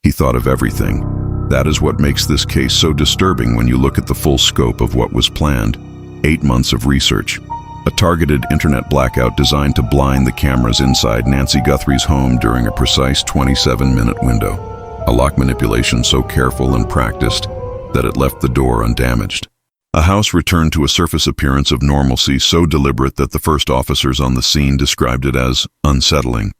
He thought of everything. That is what makes this case so disturbing when you look at the full scope of what was planned. 8 months of research. A targeted internet blackout designed to blind the cameras inside Nancy Guthrie's home during a precise 27-minute window. A lock manipulation so careful and practiced that it left the door undamaged. A house returned to a surface appearance of normalcy so deliberate that the first officers on the scene described it as unsettling.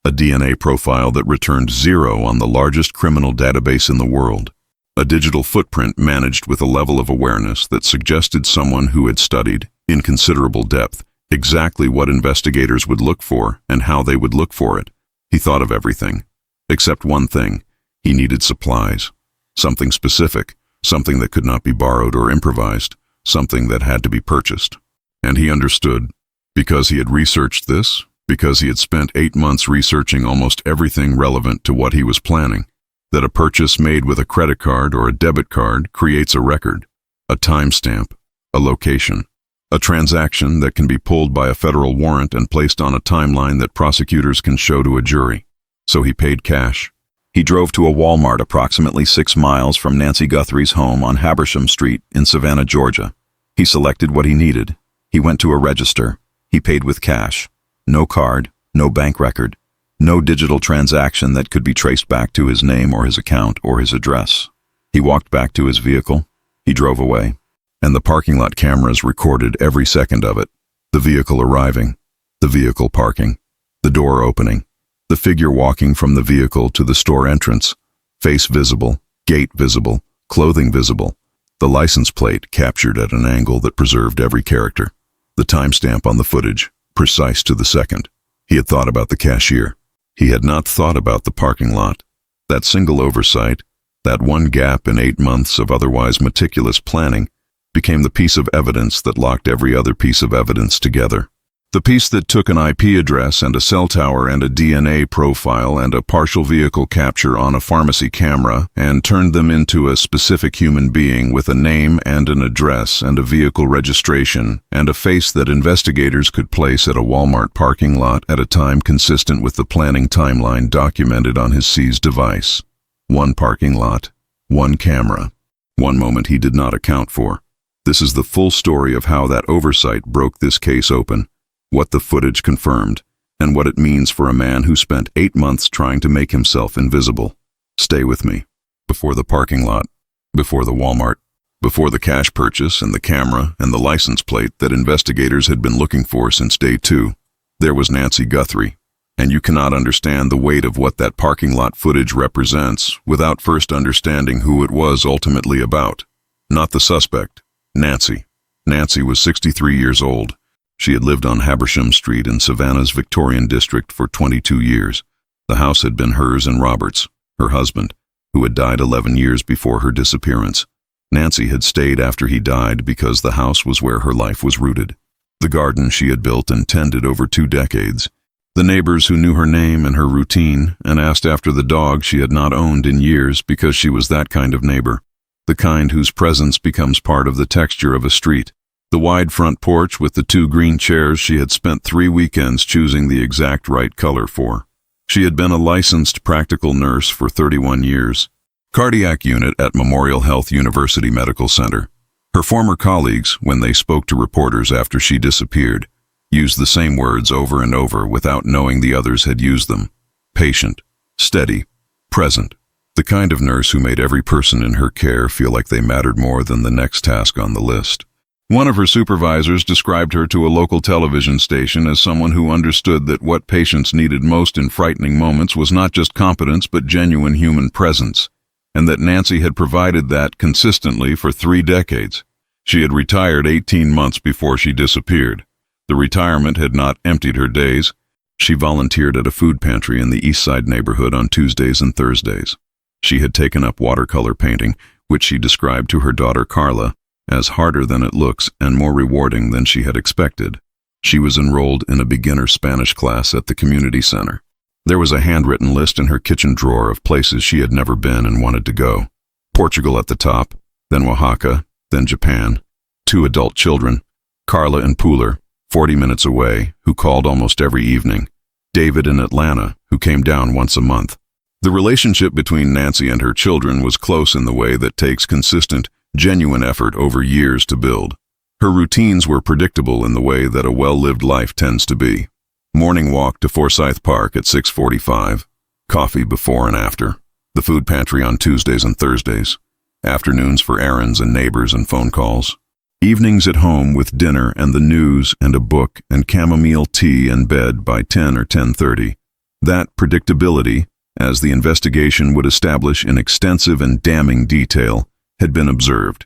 A DNA profile that returned 0 on the largest criminal database in the world. A digital footprint managed with a level of awareness that suggested someone who had studied, in considerable depth, exactly what investigators would look for and how they would look for it. He thought of everything. Except one thing. He needed supplies. Something specific. Something that could not be borrowed or improvised. Something that had to be purchased. And he understood. Because he had researched this. Because he had spent 8 months researching almost everything relevant to what he was planning. That a purchase made with a credit card or a debit card creates a record, a timestamp, a location, a transaction that can be pulled by a federal warrant and placed on a timeline that prosecutors can show to a jury. So he paid cash. He drove to a Walmart approximately 6 miles from Nancy Guthrie's home on Habersham Street in Savannah, Georgia. He selected what he needed. He went to a register. He paid with cash. No card, no bank record. No digital transaction that could be traced back to his name or his account or his address. He walked back to his vehicle. He drove away. And the parking lot cameras recorded every second of it. The vehicle arriving. The vehicle parking. The door opening. The figure walking from the vehicle to the store entrance. Face visible. Gate visible. Clothing visible. The license plate captured at an angle that preserved every character. The timestamp on the footage, precise to the second. He had thought about the cashier. He had not thought about the parking lot. That single oversight, that one gap in 8 months of otherwise meticulous planning, became the piece of evidence that locked every other piece of evidence together. The piece that took an IP address and a cell tower and a DNA profile and a partial vehicle capture on a pharmacy camera and turned them into a specific human being with a name and an address and a vehicle registration and a face that investigators could place at a Walmart parking lot at a time consistent with the planning timeline documented on his seized device. One parking lot, one camera, one moment he did not account for. This is the full story of how that oversight broke this case open. What the footage confirmed, and what it means for a man who spent 8 months trying to make himself invisible. Stay with me. Before the parking lot, before the Walmart, before the cash purchase and the camera and the license plate that investigators had been looking for since day 2, there was Nancy Guthrie. And you cannot understand the weight of what that parking lot footage represents without first understanding who it was ultimately about. Not the suspect, Nancy. Nancy was 63 years old. She had lived on Habersham Street in Savannah's Victorian district for 22 years. The house had been hers and Robert's, her husband, who had died 11 years before her disappearance. Nancy had stayed after he died because the house was where her life was rooted. The garden she had built and tended over 2 decades. The neighbors who knew her name and her routine and asked after the dog she had not owned in years because she was that kind of neighbor. The kind whose presence becomes part of the texture of a street. The wide front porch with the 2 green chairs she had spent 3 weekends choosing the exact right color for. She had been a licensed practical nurse for 31 years. Cardiac unit at Memorial Health University Medical Center. Her former colleagues, when they spoke to reporters after she disappeared, used the same words over and over without knowing the others had used them. Patient, steady, present. The kind of nurse who made every person in her care feel like they mattered more than the next task on the list. One of her supervisors described her to a local television station as someone who understood that what patients needed most in frightening moments was not just competence but genuine human presence, and that Nancy had provided that consistently for 3 decades. She had retired 18 months before she disappeared. The retirement had not emptied her days. She volunteered at a food pantry in the East Side neighborhood on Tuesdays and Thursdays. She had taken up watercolor painting, which she described to her daughter Carla as harder than it looks and more rewarding than she had expected. She was enrolled in a beginner Spanish class at the community center. There was a handwritten list in her kitchen drawer of places she had never been and wanted to go. Portugal at the top, then Oaxaca, then Japan. 2 adult children, Carla and Pooler, 40 minutes away, who called almost every evening. David in Atlanta, who came down once a month. The relationship between Nancy and her children was close in the way that takes consistent, genuine effort over years to build. Her routines were predictable in the way that a well-lived life tends to be. Morning walk to Forsyth Park at 6:45, coffee before and after, the food pantry on Tuesdays and Thursdays, afternoons for errands and neighbors and phone calls, evenings at home with dinner and the news and a book and chamomile tea and bed by 10 or 10:30. That predictability, as the investigation would establish in extensive and damning detail, had been observed,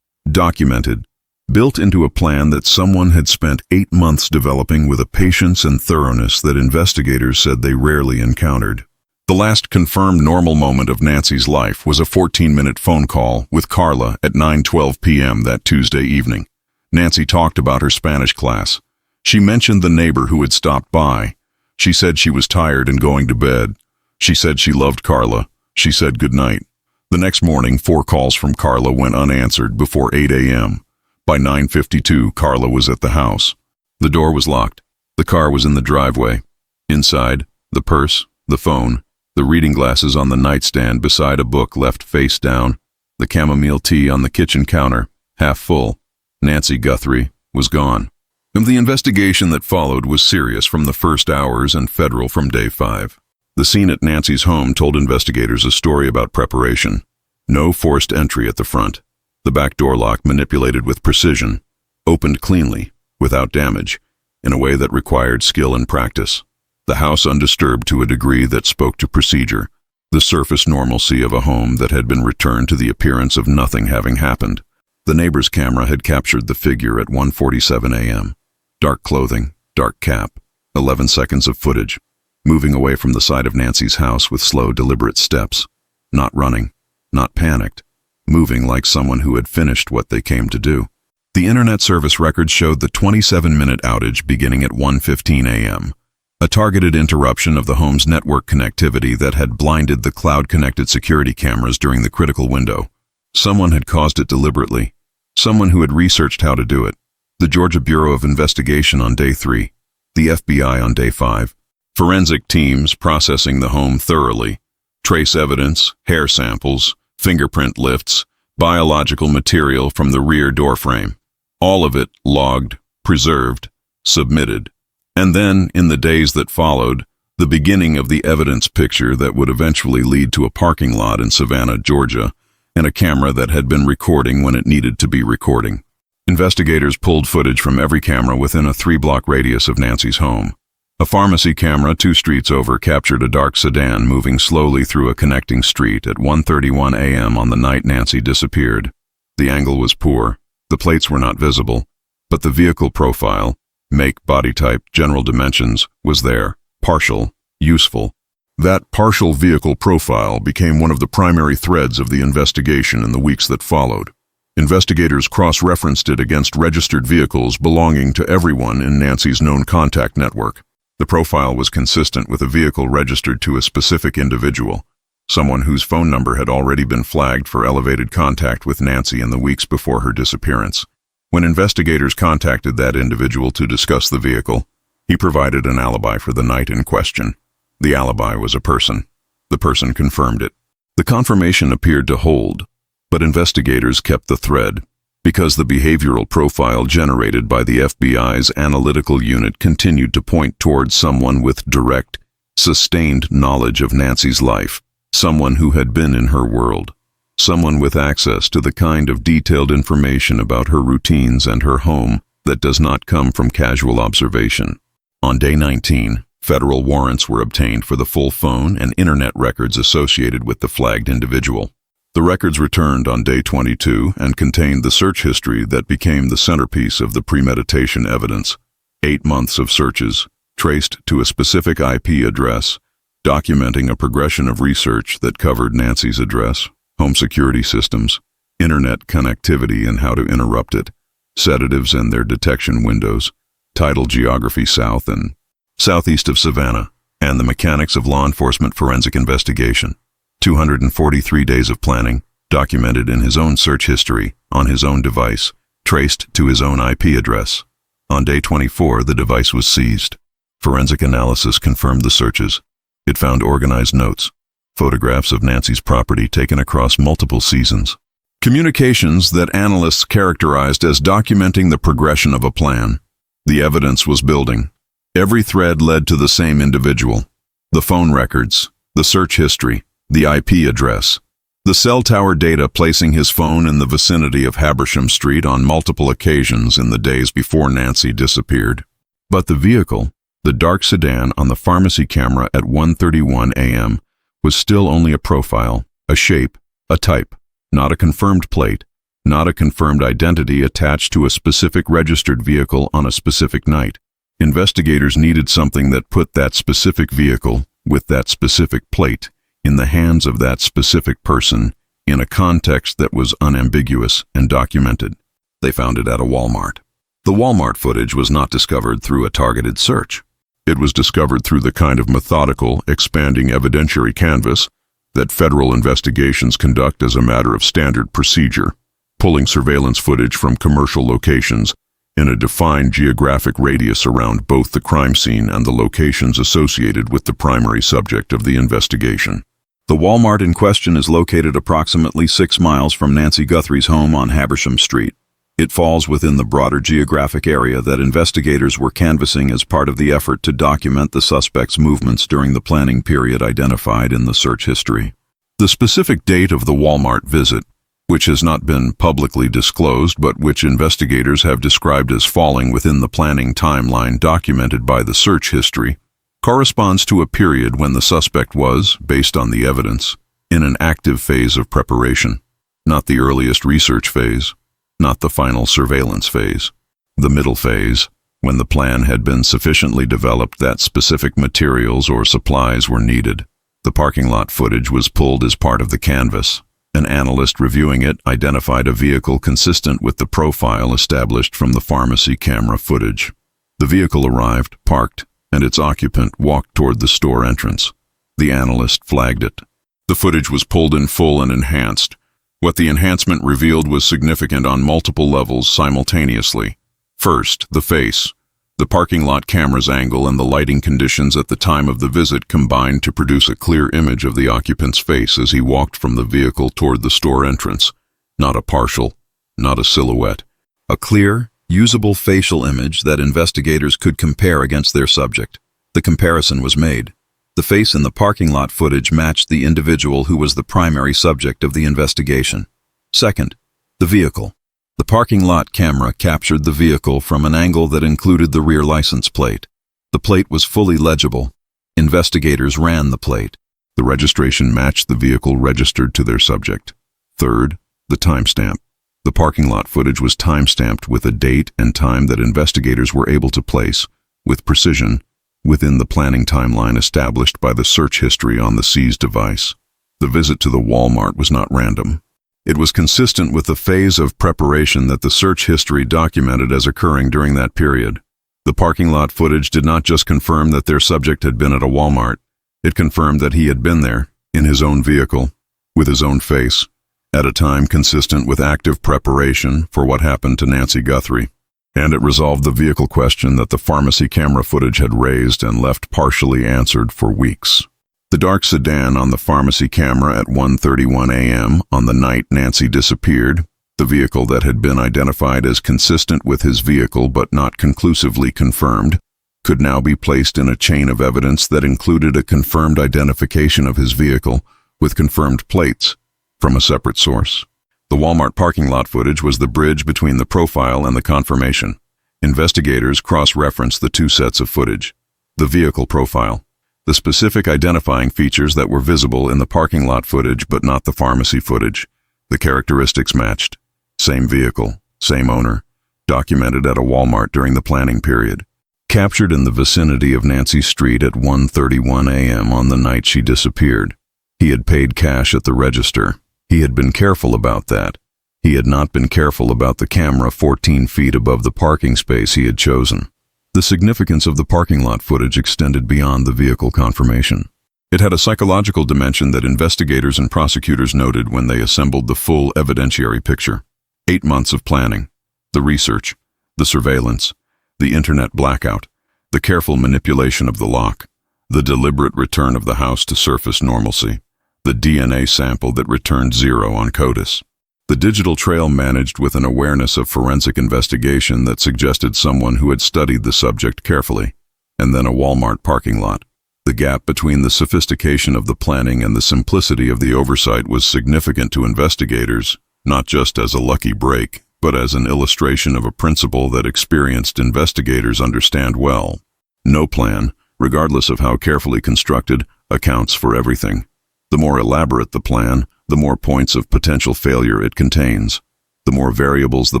documented, built into a plan that someone had spent 8 months developing with a patience and thoroughness that investigators said they rarely encountered. The last confirmed normal moment of Nancy's life was a 14-minute phone call with Carla at 9:12 p.m. that Tuesday evening. Nancy talked about her Spanish class. She mentioned the neighbor who had stopped by. She said she was tired and going to bed. She said she loved Carla. She said goodnight. The next morning, 4 calls from Carla went unanswered before 8 a.m. By 9:52, Carla was at the house. The door was locked. The car was in the driveway. Inside, the purse, the phone, the reading glasses on the nightstand beside a book left face down, the chamomile tea on the kitchen counter, half full. Nancy Guthrie was gone. And the investigation that followed was serious from the first hours and federal from day 5. The scene at Nancy's home told investigators a story about preparation. No forced entry at the front. The back door lock manipulated with precision, opened cleanly, without damage, in a way that required skill and practice. The house undisturbed to a degree that spoke to procedure, the surface normalcy of a home that had been returned to the appearance of nothing having happened. The neighbor's camera had captured the figure at 1:47 a.m. Dark clothing, dark cap, 11 seconds of footage, moving away from the side of Nancy's house with slow, deliberate steps, not running, not panicked, moving like someone who had finished what they came to do. The internet service records showed the 27-minute outage beginning at 1:15 a.m., a targeted interruption of the home's network connectivity that had blinded the cloud-connected security cameras during the critical window. Someone had caused it deliberately, someone who had researched how to do it. The Georgia Bureau of Investigation on day 3, the FBI on day 5, forensic teams processing the home thoroughly, trace evidence, hair samples, fingerprint lifts, biological material from the rear doorframe. All of it logged, preserved, submitted. And then, in the days that followed, the beginning of the evidence picture that would eventually lead to a parking lot in Savannah, Georgia, and a camera that had been recording when it needed to be recording. Investigators pulled footage from every camera within a 3-block radius of Nancy's home. A pharmacy camera 2 streets over captured a dark sedan moving slowly through a connecting street at 1:31 a.m. on the night Nancy disappeared. The angle was poor, the plates were not visible, but the vehicle profile, make, body type, general dimensions, was there, partial, useful. That partial vehicle profile became one of the primary threads of the investigation in the weeks that followed. Investigators cross-referenced it against registered vehicles belonging to everyone in Nancy's known contact network. The profile was consistent with a vehicle registered to a specific individual, someone whose phone number had already been flagged for elevated contact with Nancy in the weeks before her disappearance. When investigators contacted that individual to discuss the vehicle, he provided an alibi for the night in question. The alibi was a person. The person confirmed it. The confirmation appeared to hold, but investigators kept the thread, because the behavioral profile generated by the FBI's analytical unit continued to point towards someone with direct, sustained knowledge of Nancy's life, someone who had been in her world, someone with access to the kind of detailed information about her routines and her home that does not come from casual observation. On day 19, federal warrants were obtained for the full phone and internet records associated with the flagged individual. The records returned on day 22 and contained the search history that became the centerpiece of the premeditation evidence. 8 months of searches, traced to a specific IP address, documenting a progression of research that covered Nancy's address, home security systems, internet connectivity and how to interrupt it, sedatives and their detection windows, tidal geography south and southeast of Savannah, and the mechanics of law enforcement forensic investigation. 243 days of planning, documented in his own search history, on his own device, traced to his own IP address. On day 24, the device was seized. Forensic analysis confirmed the searches. It found organized notes, photographs of Nancy's property taken across multiple seasons. Communications that analysts characterized as documenting the progression of a plan. The evidence was building. Every thread led to the same individual. The phone records, the search history, the IP address, the cell tower data placing his phone in the vicinity of Habersham Street on multiple occasions in the days before Nancy disappeared. But the vehicle, the dark sedan on the pharmacy camera at 1:31 a.m., was still only a profile, a shape, a type, not a confirmed plate, not a confirmed identity attached to a specific registered vehicle on a specific night. Investigators needed something that put that specific vehicle, with that specific plate, in the hands of that specific person, in a context that was unambiguous and documented. They found it at a Walmart. The Walmart footage was not discovered through a targeted search. It was discovered through the kind of methodical, expanding evidentiary canvas that federal investigations conduct as a matter of standard procedure, pulling surveillance footage from commercial locations in a defined geographic radius around both the crime scene and the locations associated with the primary subject of the investigation. The Walmart in question is located approximately 6 miles from Nancy Guthrie's home on Habersham Street. It falls within the broader geographic area that investigators were canvassing as part of the effort to document the suspect's movements during the planning period identified in the search history. The specific date of the Walmart visit, which has not been publicly disclosed but which investigators have described as falling within the planning timeline documented by the search history, corresponds to a period when the suspect was, based on the evidence, in an active phase of preparation, not the earliest research phase, not the final surveillance phase. The middle phase, when the plan had been sufficiently developed that specific materials or supplies were needed. The parking lot footage was pulled as part of the canvas. An analyst reviewing it identified a vehicle consistent with the profile established from the pharmacy camera footage. The vehicle arrived, parked, and its occupant walked toward the store entrance. The analyst flagged it. The footage was pulled in full and enhanced. What the enhancement revealed was significant on multiple levels simultaneously. First, the face. The parking lot camera's angle and the lighting conditions at the time of the visit combined to produce a clear image of the occupant's face as he walked from the vehicle toward the store entrance. Not a partial, not a silhouette. A clear, usable facial image that investigators could compare against their subject. The comparison was made. The face in the parking lot footage matched the individual who was the primary subject of the investigation. Second, the vehicle. The parking lot camera captured the vehicle from an angle that included the rear license plate. The plate was fully legible. Investigators ran the plate. The registration matched the vehicle registered to their subject. Third, the timestamp. The parking lot footage was timestamped with a date and time that investigators were able to place, with precision, within the planning timeline established by the search history on the seized device. The visit to the Walmart was not random. It was consistent with the phase of preparation that the search history documented as occurring during that period. The parking lot footage did not just confirm that their subject had been at a Walmart. It confirmed that he had been there, in his own vehicle, with his own face, at a time consistent with active preparation for what happened to Nancy Guthrie. And it resolved the vehicle question that the pharmacy camera footage had raised and left partially answered for weeks. The dark sedan on the pharmacy camera at 1:31 a.m. on the night Nancy disappeared, the vehicle that had been identified as consistent with his vehicle but not conclusively confirmed, could now be placed in a chain of evidence that included a confirmed identification of his vehicle with confirmed plates from a separate source. The Walmart parking lot footage was the bridge between the profile and the confirmation. Investigators cross-referenced the two sets of footage. The vehicle profile, the specific identifying features that were visible in the parking lot footage but not the pharmacy footage. The characteristics matched. Same vehicle, same owner, documented at a Walmart during the planning period. Captured in the vicinity of Nancy Street at 1:31 a.m. on the night she disappeared. He had paid cash at the register. He had been careful about that. He had not been careful about the camera 14 feet above the parking space he had chosen. The significance of the parking lot footage extended beyond the vehicle confirmation. It had a psychological dimension that investigators and prosecutors noted when they assembled the full evidentiary picture. 8 months of planning, the research, the surveillance, the internet blackout, the careful manipulation of the lock, the deliberate return of the house to surface normalcy. the DNA sample that returned 0 on CODIS. The digital trail managed with an awareness of forensic investigation that suggested someone who had studied the subject carefully. And then a Walmart parking lot. The gap between the sophistication of the planning and the simplicity of the oversight was significant to investigators, not just as a lucky break, but as an illustration of a principle that experienced investigators understand well. No plan, regardless of how carefully constructed, accounts for everything. The more elaborate the plan, the more points of potential failure it contains. The more variables the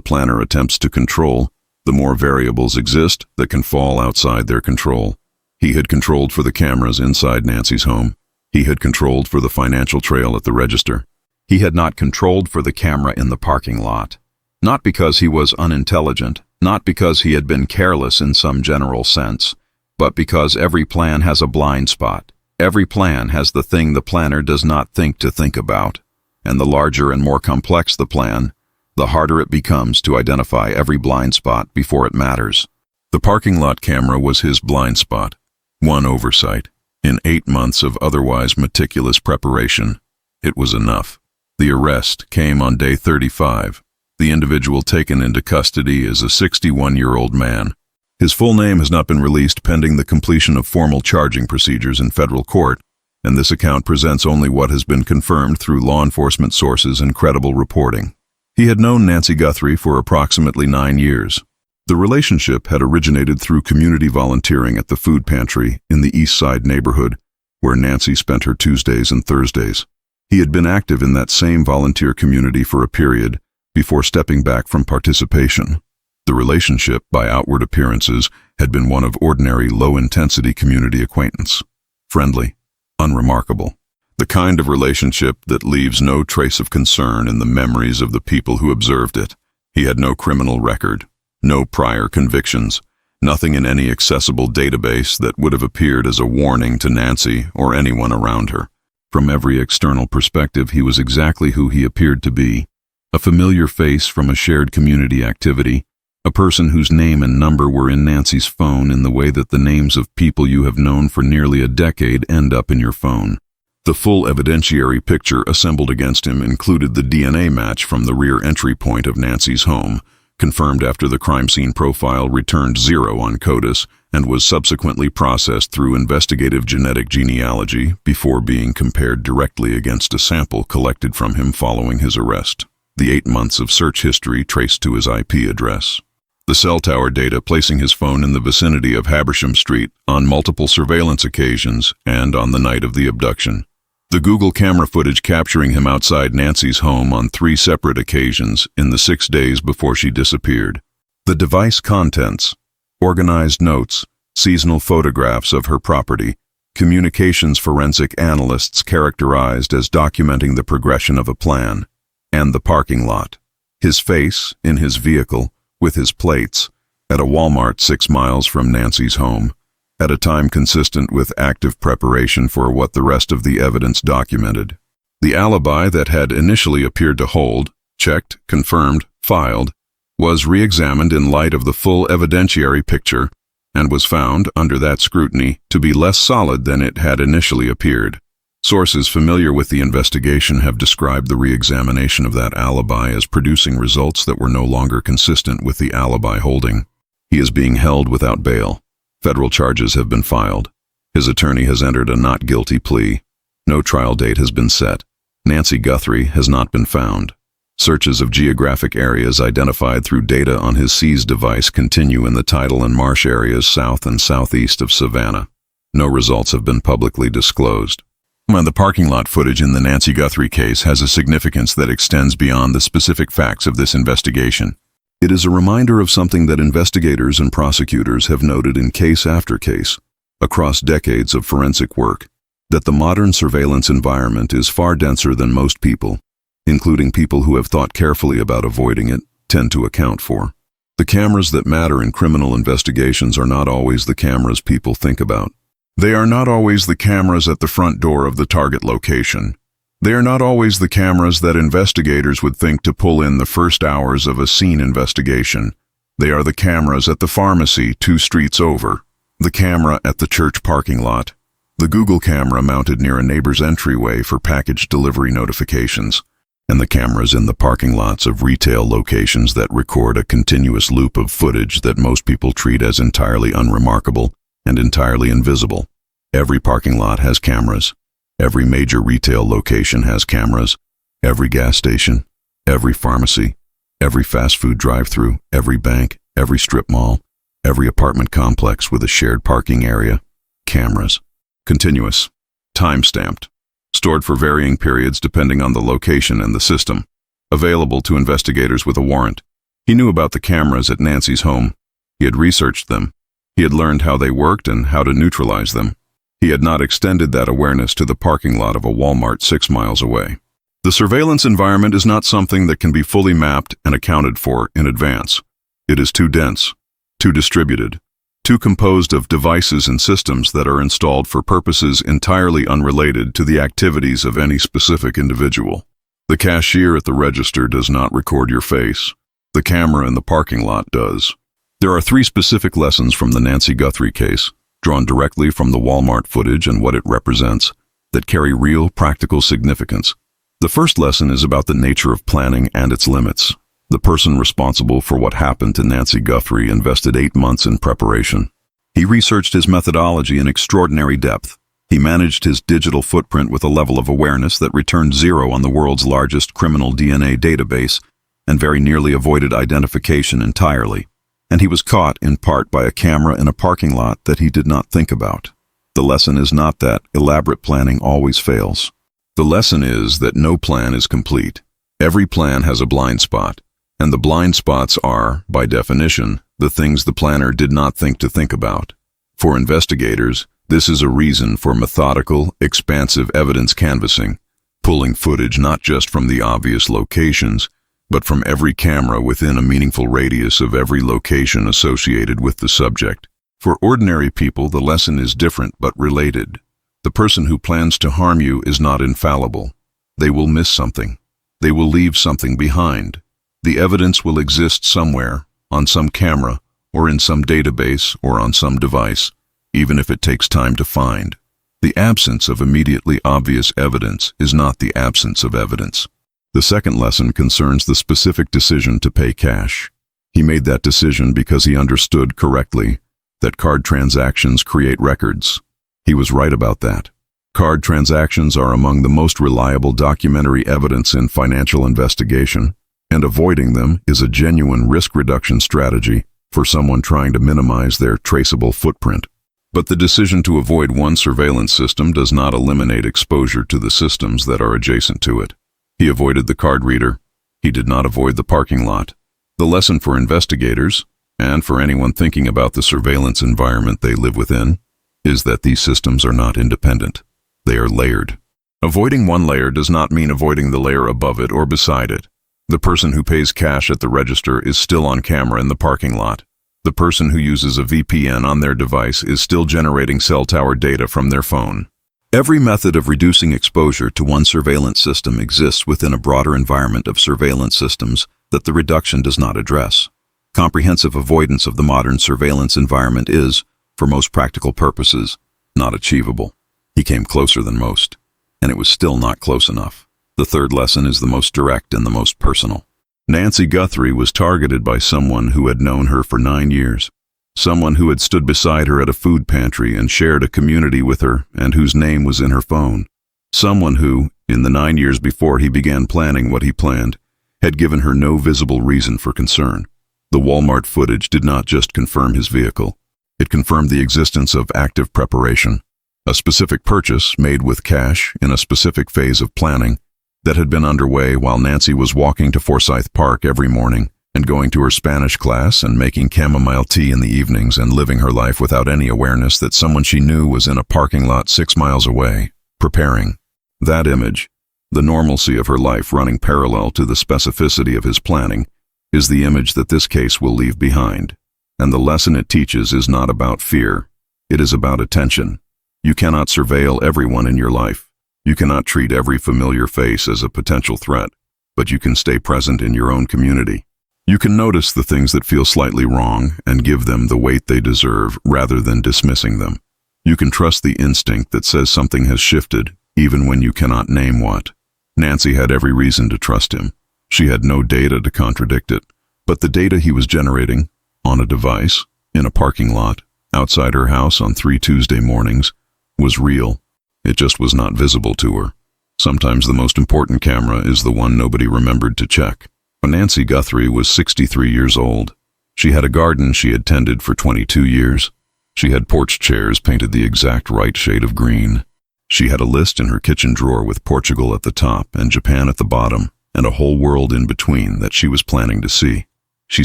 planner attempts to control, the more variables exist that can fall outside their control. He had controlled for the cameras inside Nancy's home. He had controlled for the financial trail at the register. He had not controlled for the camera in the parking lot. Not because he was unintelligent, not because he had been careless in some general sense, but because every plan has a blind spot. Every plan has the thing the planner does not think to think about. And the larger and more complex the plan, the harder it becomes to identify every blind spot before it matters. The parking lot camera was his blind spot. One oversight. In 8 months of otherwise meticulous preparation, it was enough. The arrest came on day 35. The individual taken into custody is a 61-year-old man. His full name has not been released pending the completion of formal charging procedures in federal court, and this account presents only what has been confirmed through law enforcement sources and credible reporting. He had known Nancy Guthrie for approximately 9 years. The relationship had originated through community volunteering at the food pantry in the East Side neighborhood, where Nancy spent her Tuesdays and Thursdays. He had been active in that same volunteer community for a period before stepping back from participation. The relationship, by outward appearances, had been one of ordinary low-intensity community acquaintance. Friendly, unremarkable. The kind of relationship that leaves no trace of concern in the memories of the people who observed it. He had no criminal record. No prior convictions, nothing in any accessible database that would have appeared as a warning to Nancy or anyone around her. From every external perspective, he was exactly who he appeared to be. A familiar face from a shared community activity, a person whose name and number were in Nancy's phone in the way that the names of people you have known for nearly a decade end up in your phone. The full evidentiary picture assembled against him included the DNA match from the rear entry point of Nancy's home, confirmed after the crime scene profile returned 0 on CODIS and was subsequently processed through investigative genetic genealogy before being compared directly against a sample collected from him following his arrest. The 8 months of search history traced to his IP address. The cell tower data placing his phone in the vicinity of Habersham Street on multiple surveillance occasions and on the night of the abduction. The Google camera footage capturing him outside Nancy's home on 3 separate occasions in the 6 days before she disappeared. The device contents, organized notes, seasonal photographs of her property, communications forensic analysts characterized as documenting the progression of a plan, and the parking lot. His face, in his vehicle, with his plates, at a Walmart 6 miles from Nancy's home, at a time consistent with active preparation for what the rest of the evidence documented. The alibi that had initially appeared to hold, checked, confirmed, filed, was re-examined in light of the full evidentiary picture and was found, under that scrutiny, to be less solid than it had initially appeared. Sources familiar with the investigation have described the re-examination of that alibi as producing results that were no longer consistent with the alibi holding. He is being held without bail. Federal charges have been filed. His attorney has entered a not guilty plea. No trial date has been set. Nancy Guthrie has not been found. Searches of geographic areas identified through data on his seized device continue in the tidal and marsh areas south and southeast of Savannah. No results have been publicly disclosed. The parking lot footage in the Nancy Guthrie case has a significance that extends beyond the specific facts of this investigation. It is a reminder of something that investigators and prosecutors have noted in case after case, across decades of forensic work, that the modern surveillance environment is far denser than most people, including people who have thought carefully about avoiding it, tend to account for. The cameras that matter in criminal investigations are not always the cameras people think about. They are not always the cameras at the front door of the target location. They are not always the cameras that investigators would think to pull in the first hours of a scene investigation. They are the cameras at the pharmacy 2 streets over, the camera at the church parking lot, The Google camera mounted near a neighbor's entryway for package delivery notifications, and the cameras in the parking lots of retail locations that record a continuous loop of footage that most people treat as entirely unremarkable and entirely invisible. Every parking lot has cameras. Every major retail location has cameras. Every gas station, every pharmacy, every fast food drive-thru, every bank, every strip mall, every apartment complex with a shared parking area. Cameras. Continuous. Time-stamped. Stored for varying periods depending on the location and the system. Available to investigators with a warrant. He knew about the cameras at Nancy's home. He had researched them. He had learned how they worked and how to neutralize them. He had not extended that awareness to the parking lot of a Walmart 6 miles away. The surveillance environment is not something that can be fully mapped and accounted for in advance. It is too dense, too distributed, too composed of devices and systems that are installed for purposes entirely unrelated to the activities of any specific individual. The cashier at the register does not record your face. The camera in the parking lot does. There are 3 specific lessons from the Nancy Guthrie case, drawn directly from the Walmart footage and what it represents, that carry real, practical significance. The first lesson is about the nature of planning and its limits. The person responsible for what happened to Nancy Guthrie invested 8 months in preparation. He researched his methodology in extraordinary depth. He managed his digital footprint with a level of awareness that returned 0 on the world's largest criminal DNA database and very nearly avoided identification entirely. And he was caught in part by a camera in a parking lot that he did not think about. The lesson is not that elaborate planning always fails. The lesson is that no plan is complete. Every plan has a blind spot, and the blind spots are, by definition, the things the planner did not think to think about. For investigators, this is a reason for methodical, expansive evidence canvassing, pulling footage not just from the obvious locations, but from every camera within a meaningful radius of every location associated with the subject. For ordinary people, the lesson is different but related. The person who plans to harm you is not infallible. They will miss something. They will leave something behind. The evidence will exist somewhere, on some camera, or in some database, or on some device, even if it takes time to find. The absence of immediately obvious evidence is not the absence of evidence. The second lesson concerns the specific decision to pay cash. He made that decision because he understood correctly that card transactions create records. He was right about that. Card transactions are among the most reliable documentary evidence in financial investigation, and avoiding them is a genuine risk reduction strategy for someone trying to minimize their traceable footprint. But the decision to avoid one surveillance system does not eliminate exposure to the systems that are adjacent to it. He avoided the card reader. He did not avoid the parking lot. The lesson for investigators, and for anyone thinking about the surveillance environment they live within, is that these systems are not independent. They are layered. Avoiding one layer does not mean avoiding the layer above it or beside it. The person who pays cash at the register is still on camera in the parking lot. The person who uses a VPN on their device is still generating cell tower data from their phone. Every method of reducing exposure to one surveillance system exists within a broader environment of surveillance systems that the reduction does not address. Comprehensive avoidance of the modern surveillance environment is, for most practical purposes, not achievable. He came closer than most, and it was still not close enough. The third lesson is the most direct and the most personal. Nancy Guthrie was targeted by someone who had known her for 9 years. Someone who had stood beside her at a food pantry and shared a community with her and whose name was in her phone. Someone who, in the 9 years before he began planning what he planned, had given her no visible reason for concern. The Walmart footage did not just confirm his vehicle. It confirmed the existence of active preparation, a specific purchase made with cash in a specific phase of planning that had been underway while Nancy was walking to Forsyth Park every morning and going to her Spanish class and making chamomile tea in the evenings and living her life without any awareness that someone she knew was in a parking lot 6 miles away, preparing. That image, the normalcy of her life running parallel to the specificity of his planning, is the image that this case will leave behind. And the lesson it teaches is not about fear. It is about attention. You cannot surveil everyone in your life. You cannot treat every familiar face as a potential threat, but you can stay present in your own community. You can notice the things that feel slightly wrong and give them the weight they deserve rather than dismissing them. You can trust the instinct that says something has shifted, even when you cannot name what. Nancy had every reason to trust him. She had no data to contradict it, but the data he was generating, on a device, in a parking lot, outside her house on 3 Tuesday mornings, was real. It just was not visible to her. Sometimes the most important camera is the one nobody remembered to check. Nancy Guthrie was 63 years old. She had a garden she had tended for 22 years. She had porch chairs painted the exact right shade of green. She had a list in her kitchen drawer with Portugal at the top and Japan at the bottom, and a whole world in between that she was planning to see. She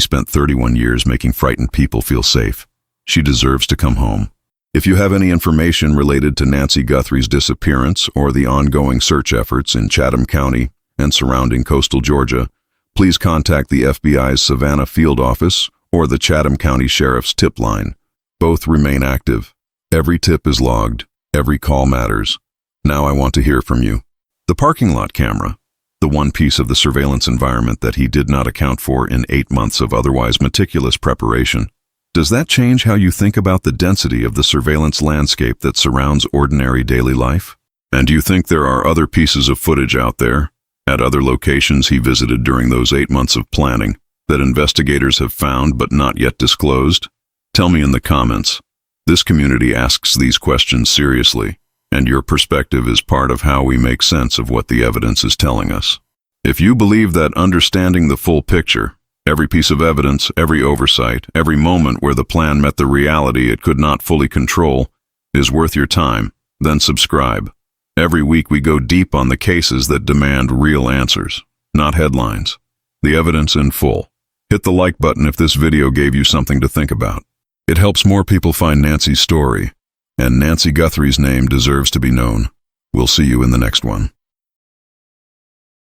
spent 31 years making frightened people feel safe. She deserves to come home. If you have any information related to Nancy Guthrie's disappearance or the ongoing search efforts in Chatham County and surrounding coastal Georgia, please contact the FBI's Savannah Field Office or the Chatham County Sheriff's tip line. Both remain active. Every tip is logged. Every call matters. Now I want to hear from you. The parking lot camera, the one piece of the surveillance environment that he did not account for in 8 months of otherwise meticulous preparation. Does that change how you think about the density of the surveillance landscape that surrounds ordinary daily life? And do you think there are other pieces of footage out there, at other locations he visited during those 8 months of planning, that investigators have found but not yet disclosed? Tell me in the comments. This community asks these questions seriously, and your perspective is part of how we make sense of what the evidence is telling us. If you believe that understanding the full picture, every piece of evidence, every oversight, every moment where the plan met the reality it could not fully control, is worth your time, then subscribe. Every week we go deep on the cases that demand real answers, not headlines. The evidence in full. Hit the like button if this video gave you something to think about. It helps more people find Nancy's story, and Nancy Guthrie's name deserves to be known. We'll see you in the next one.